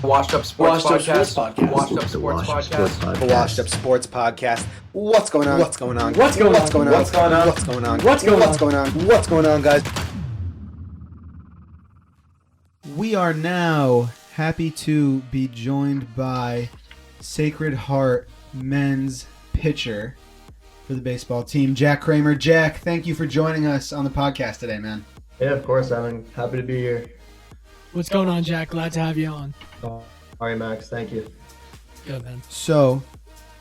Washed Up Sports Podcast. Washed Up Sports Podcast. The Washed Up Sports Podcast. What's going on? What's going on? What's going on? What's going on? What's going on? What's going on? What's going on? What's going on? What's going on, guys? We are now happy to be joined by Sacred Heart men's pitcher for the baseball team, Jack Kramer. Jack, thank you for joining us on the podcast today, man. Yeah, of course, Evan. Happy to be here. What's going on, Jack? Glad to have you on. All right, Max. Thank you. Good, man. So,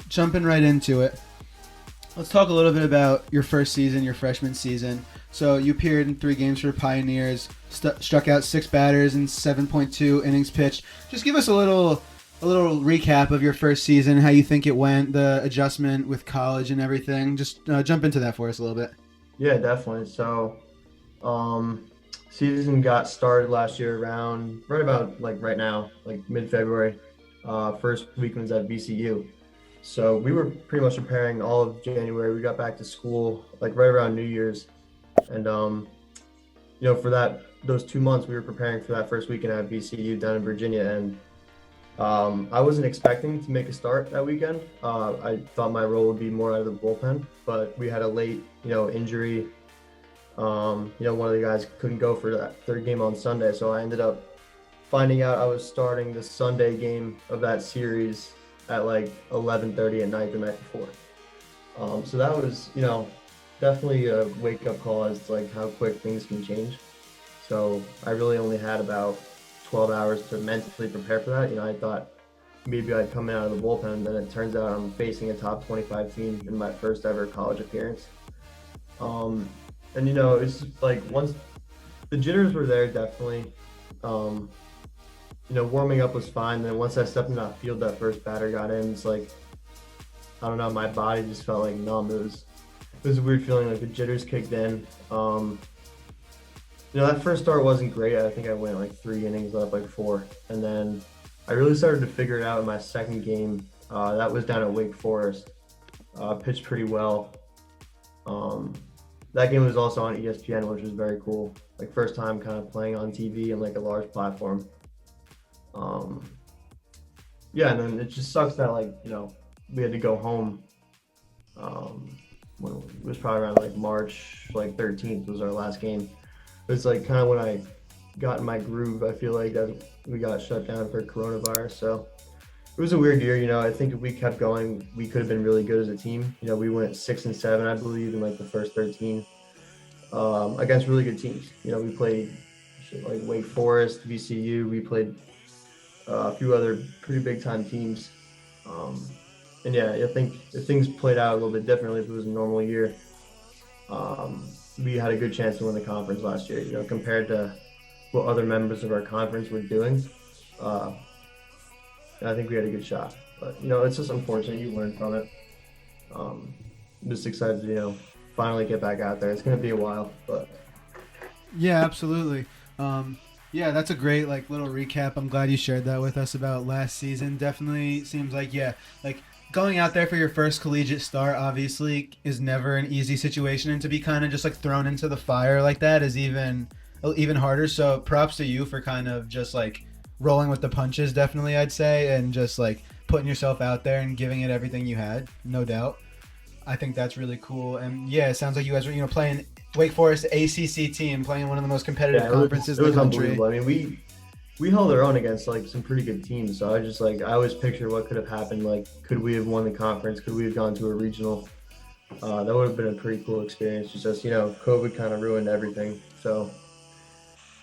jumping right into it, let's talk a little bit about your first season, your freshman season. So, you appeared in 3 games for Pioneers, struck out 6 batters in 7.2 innings pitched. Just give us a little recap of your first season, how you think it went, the adjustment with college and everything. Just jump into that for us a little bit. Yeah, definitely. So, season got started last year around right about right now, mid-February. First week was at VCU. So we were pretty much preparing all of January. We got back to school right around New Year's. And, for those 2 months, we were preparing for that first weekend at VCU down in Virginia. And I wasn't expecting to make a start that weekend. I thought my role would be more out of the bullpen, but we had a late, injury. One of the guys couldn't go for that third game on Sunday, so I ended up finding out I was starting the Sunday game of that series at 11:30 at night the night before. So that was, definitely a wake-up call as to how quick things can change. So I really only had about 12 hours to mentally prepare for that. I thought maybe I'd come in out of the bullpen, and then it turns out I'm facing a top 25 team in my first ever college appearance. And it's just once the jitters were there, definitely. Warming up was fine. Then once I stepped in that field, that first batter got in. It's I don't know, my body just felt numb. It was a weird feeling, the jitters kicked in. That first start wasn't great. I think I went 3 innings, left 4, and then I really started to figure it out in my second game. That was down at Wake Forest. Pitched pretty well. That game was also on ESPN, which was very cool. First time kind of playing on TV and a large platform. And then it just sucks that we had to go home. It was probably around March 13th was our last game. It was kind of when I got in my groove. I feel that we got shut down for coronavirus. So it was a weird year. I think if we kept going, we could have been really good as a team. We went 6-7, I believe, in the first 13 against really good teams. We played Wake Forest, VCU. We played a few other pretty big time teams. I think if things played out a little bit differently, if it was a normal year, we had a good chance to win the conference last year. Compared to what other members of our conference were doing. I think we had a good shot, but it's just unfortunate. You learn from it. I'm just excited to finally get back out there. It's gonna be a while, but yeah, absolutely. That's a great little recap. I'm glad you shared that with us about last season. Definitely seems going out there for your first collegiate start obviously is never an easy situation, and to be kind of just thrown into the fire like that is even harder. So props to you for kind of just rolling with the punches, definitely, I'd say, and just putting yourself out there and giving it everything you had, no doubt. I think that's really cool. And yeah, it sounds like you guys were playing Wake Forest ACC team, playing one of the most competitive conferences in the country. Unbelievable. I mean, we held our own against some pretty good teams. So I just I always picture what could have happened. Could we have won the conference? Could we have gone to a regional? That would have been a pretty cool experience. Just COVID kind of ruined everything. So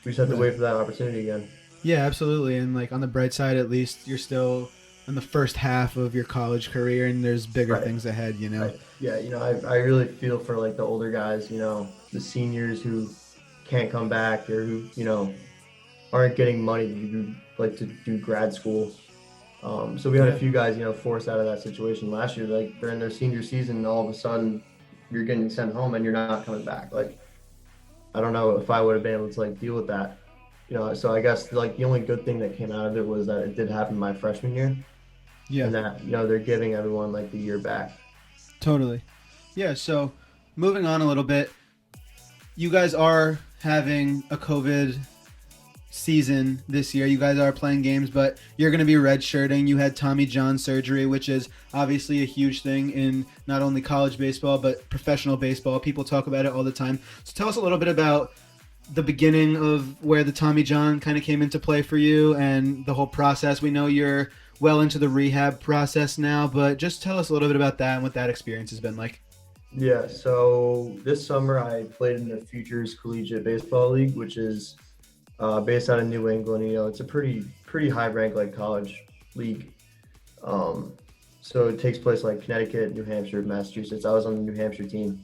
we just have to wait for that opportunity again. Yeah, absolutely. And on the bright side, at least you're still in the first half of your college career, and there's bigger things ahead. Right. Yeah, I really feel for the older guys. The seniors who can't come back or who aren't getting money to do grad school. So we had a few guys forced out of that situation last year. They're in their senior season, and all of a sudden you're getting sent home and you're not coming back. I don't know if I would have been able to deal with that. So I guess the only good thing that came out of it was that it did happen my freshman year. Yeah. And that they're giving everyone the year back. Totally. Yeah. So moving on a little bit, you guys are having a COVID season this year. You guys are playing games, but you're going to be redshirting. You had Tommy John surgery, which is obviously a huge thing in not only college baseball, but professional baseball. People talk about it all the time. So tell us a little bit about the beginning of where the Tommy John kind of came into play for you and the whole process. We know you're well into the rehab process now, but just tell us a little bit about that and what that experience has been like. Yeah, so this summer I played in the Futures Collegiate Baseball League, which is based out of New England. It's a pretty high ranked like college league. So it takes place like Connecticut, New Hampshire, Massachusetts. I was on the New Hampshire team,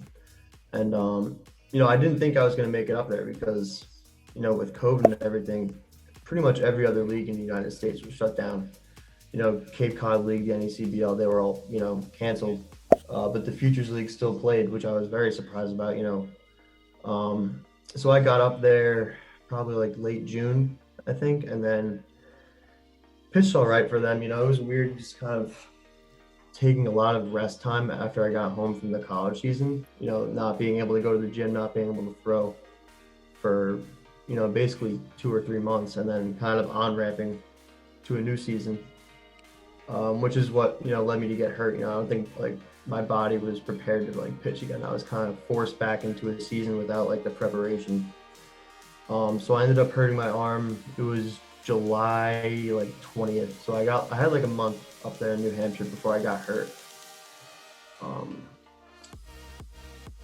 and I didn't think I was going to make it up there because with COVID and everything, pretty much every other league in the United States was shut down. Cape Cod League, the NECBL, they were all canceled. But the Futures League still played, which I was very surprised about. So I got up there probably like late June, I think, and then pitched all right for them. It was weird just kind of taking a lot of rest time after I got home from the college season, not being able to go to the gym, not being able to throw for, basically 2 or 3 months, and then kind of on-ramping to a new season, which is what, led me to get hurt. I don't think like my body was prepared to like pitch again. I was kind of forced back into a season without like the preparation. So I ended up hurting my arm. It was July like 20th. So I had like a month up there in New Hampshire before I got hurt.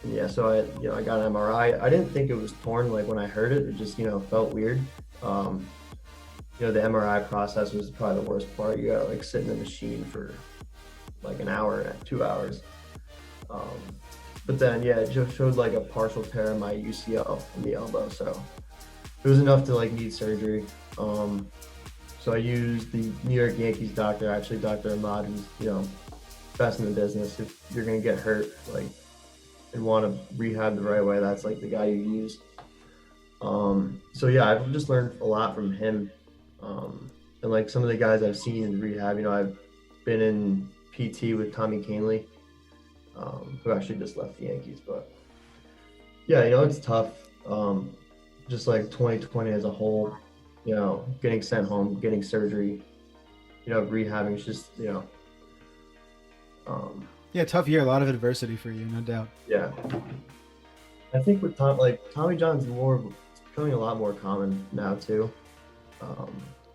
Yeah, so I got an MRI. I didn't think it was torn like when I heard it. It just felt weird. The MRI process was probably the worst part. You gotta like sit in the machine for like an hour, 2 hours. But then it just showed like a partial tear in my UCL in the elbow. So it was enough to like need surgery. So I used the New York Yankees doctor, actually Dr. Ahmad, who's best in the business. If you're gonna get hurt and want to rehab the right way, that's like the guy you use. So I've just learned a lot from him. And like some of the guys I've seen in rehab, I've been in PT with Tommy Canley, who actually just left the Yankees. But it's tough. Just like 2020 as a whole, getting sent home, getting surgery, rehabbing is just, Tough year, a lot of adversity for you, no doubt. Yeah. I think with Tommy John's becoming a lot more common now too.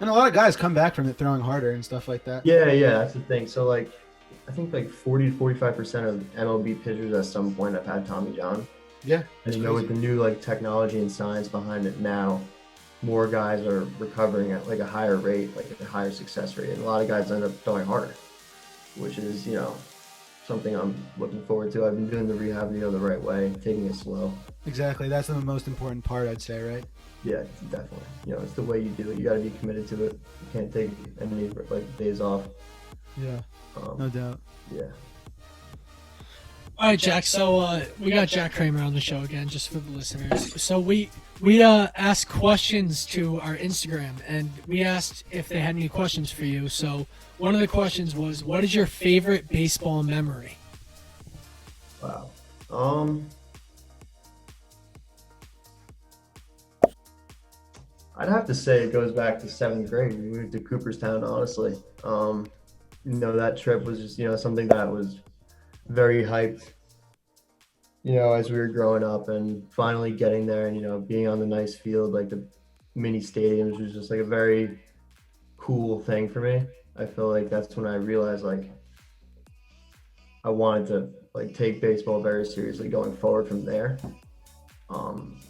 And a lot of guys come back from it throwing harder and stuff like that. Yeah, that's the thing. So I think 40 to 45% of MLB pitchers at some point have had Tommy John. Yeah. And with the new technology and science behind it now, more guys are recovering at like a higher rate, like a higher success rate. And a lot of guys end up throwing harder, which is, something I'm looking forward to. I've been doing the rehab, the right way, taking it slow. Exactly. That's the most important part, I'd say, right? Yeah, definitely. It's the way you do it. You got to be committed to it. You can't take any days off. Yeah, no doubt. Yeah. All right, Jack. So we got Jack Kramer on the show again, just for the listeners. So we asked questions to our Instagram, and we asked if they had any questions for you. So one of the questions was, what is your favorite baseball memory? Wow. I'd have to say it goes back to 7th grade. We moved to Cooperstown, honestly. That trip was just, something that was very hyped, as we were growing up, and finally getting there and, being on the nice field, like the mini stadiums, was just like a very cool thing for me. I feel like that's when I realized I wanted to take baseball very seriously going forward from there.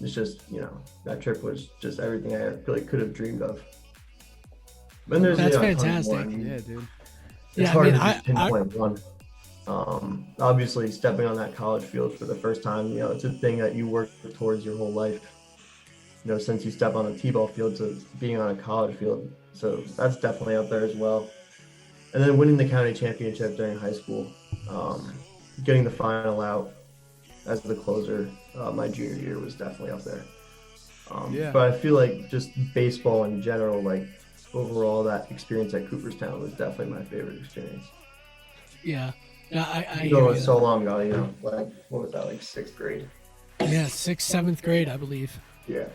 It's just, that trip was just everything I really could have dreamed of. Then there's, that's fantastic. Yeah, dude. It's hard to just pinpoint one. Obviously, stepping on that college field for the first time, it's a thing that you work towards your whole life. Since you step on a t-ball field to being on a college field. So that's definitely up there as well. And then winning the county championship during high school, getting the final out as the closer my junior year was definitely up there. But I feel like just baseball in general, overall, that experience at Cooperstown was definitely my favorite experience. Yeah. I it was so long ago, what was that, 6th grade? Yeah, 6th, 7th grade, I believe. Yeah.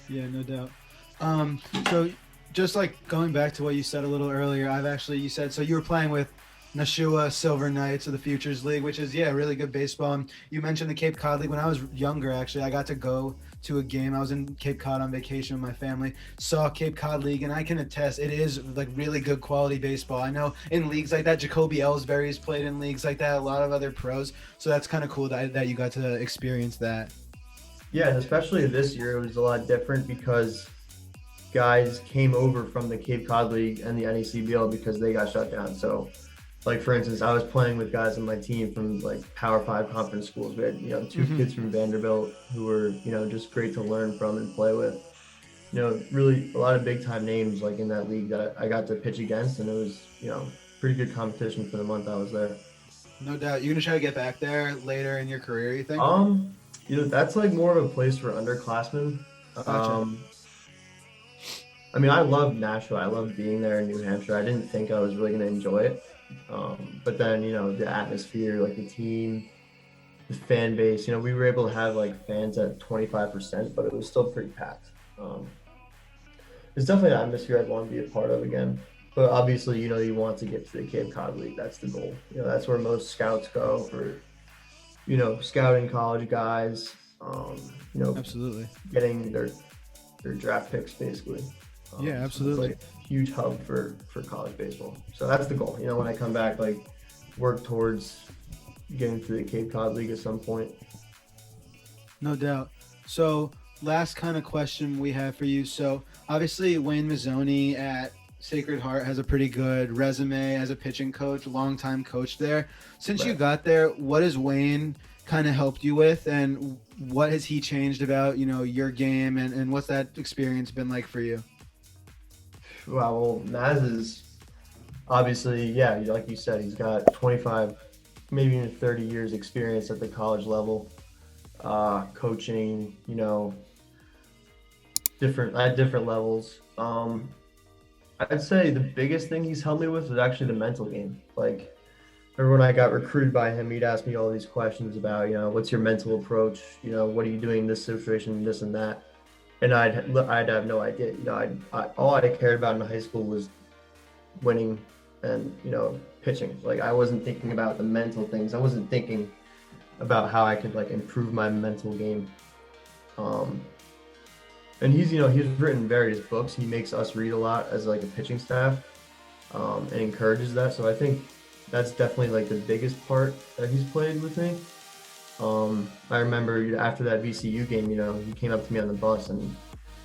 Yeah, no doubt. So just like going back to what you said a little earlier, you said, so you were playing with Nashua Silver Knights of the Futures League, which is, really good baseball. And you mentioned the Cape Cod League. When I was younger, actually, I got to go to a game. I was in Cape Cod on vacation with my family, saw Cape Cod League, and I can attest it is like really good quality baseball. I know in leagues like that, Jacoby Ellsbury's played in leagues like that, a lot of other pros. So that's kind of cool that you got to experience that. Yeah, and especially this year, it was a lot different because guys came over from the Cape Cod League and the NECBL because they got shut down. So, like for instance, I was playing with guys on my team from like Power 5 conference schools. We had two kids from Vanderbilt who were just great to learn from and play with. Really a lot of big time names like in that league that I got to pitch against, and it was pretty good competition for the month I was there. No doubt. You gonna try to get back there later in your career, you think? That's like more of a place for underclassmen. Gotcha. I mean, I loved Nashua. I loved being there in New Hampshire. I didn't think I was really going to enjoy it. But then, the atmosphere, like the team, the fan base, we were able to have like fans at 25%, but it was still pretty packed. It's definitely an atmosphere I'd want to be a part of again. But obviously, you want to get to the Cape Cod League. That's the goal. That's where most scouts go for, scouting college guys, Absolutely. getting their draft picks basically. Yeah, absolutely. It's like a huge hub for college baseball. So that's the goal. When I come back, like work towards getting to the Cape Cod League at some point. No doubt. So last kind of question we have for you. So obviously Wayne Mazzoni at Sacred Heart has a pretty good resume as a pitching coach, longtime coach there. Since you got there, what has Wayne kind of helped you with, and what has he changed about, your game, and what's that experience been like for you? Well, Maz is obviously, like you said, he's got 25, maybe even 30 years experience at the college level, coaching, at different levels. I'd say the biggest thing he's helped me with is actually the mental game. Like, remember when I got recruited by him, he'd ask me all these questions about, what's your mental approach? What are you doing in this situation, this and that? And I'd have no idea. All I cared about in high school was winning and, pitching. Like, I wasn't thinking about the mental things. I wasn't thinking about how I could, like, improve my mental game. And he's written various books. He makes us read a lot as, like, a pitching staff, and encourages that. So I think that's definitely, like, the biggest part that he's played with me. I remember after that VCU game, he came up to me on the bus and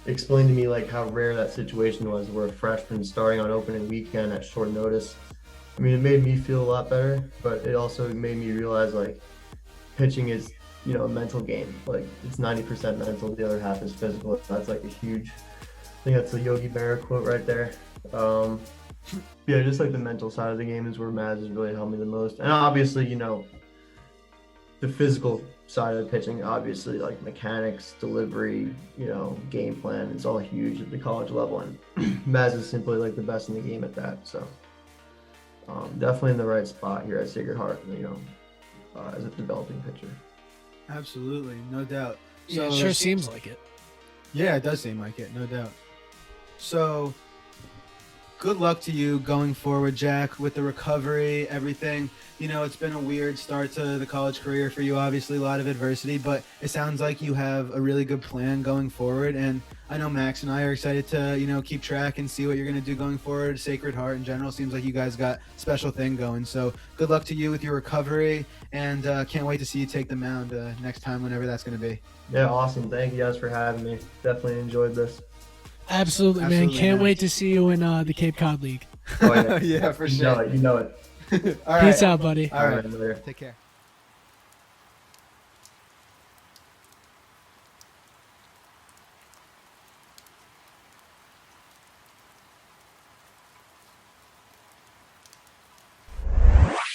explained to me like how rare that situation was where a freshman starting on opening weekend at short notice. I mean, it made me feel a lot better, but it also made me realize like pitching is, a mental game. Like it's 90% mental, the other half is physical. That's like a huge, I think that's a Yogi Berra quote right there. Just like the mental side of the game is where Maz has really helped me the most. And obviously, the physical side of pitching, obviously, like mechanics, delivery, game plan, it's all huge at the college level. And Maz is simply like the best in the game at that. So definitely in the right spot here at Sacred Heart, as a developing pitcher. Absolutely, no doubt. So, it sure seems like it. Yeah, it does seem like it, no doubt. So good luck to you going forward, Jack, with the recovery, everything. It's been a weird start to the college career for you, obviously, a lot of adversity, but it sounds like you have a really good plan going forward. And I know Max and I are excited to, keep track and see what you're going to do going forward. Sacred Heart in general seems like you guys got a special thing going. So good luck to you with your recovery, and can't wait to see you take the mound next time, whenever that's going to be. Yeah, awesome. Thank you guys for having me. Definitely enjoyed this. Absolutely, man. Can't wait to see you in the Cape Cod League. Oh, yeah. Yeah, for sure. You know it. All right. Peace out, buddy. All right. Later. Take care.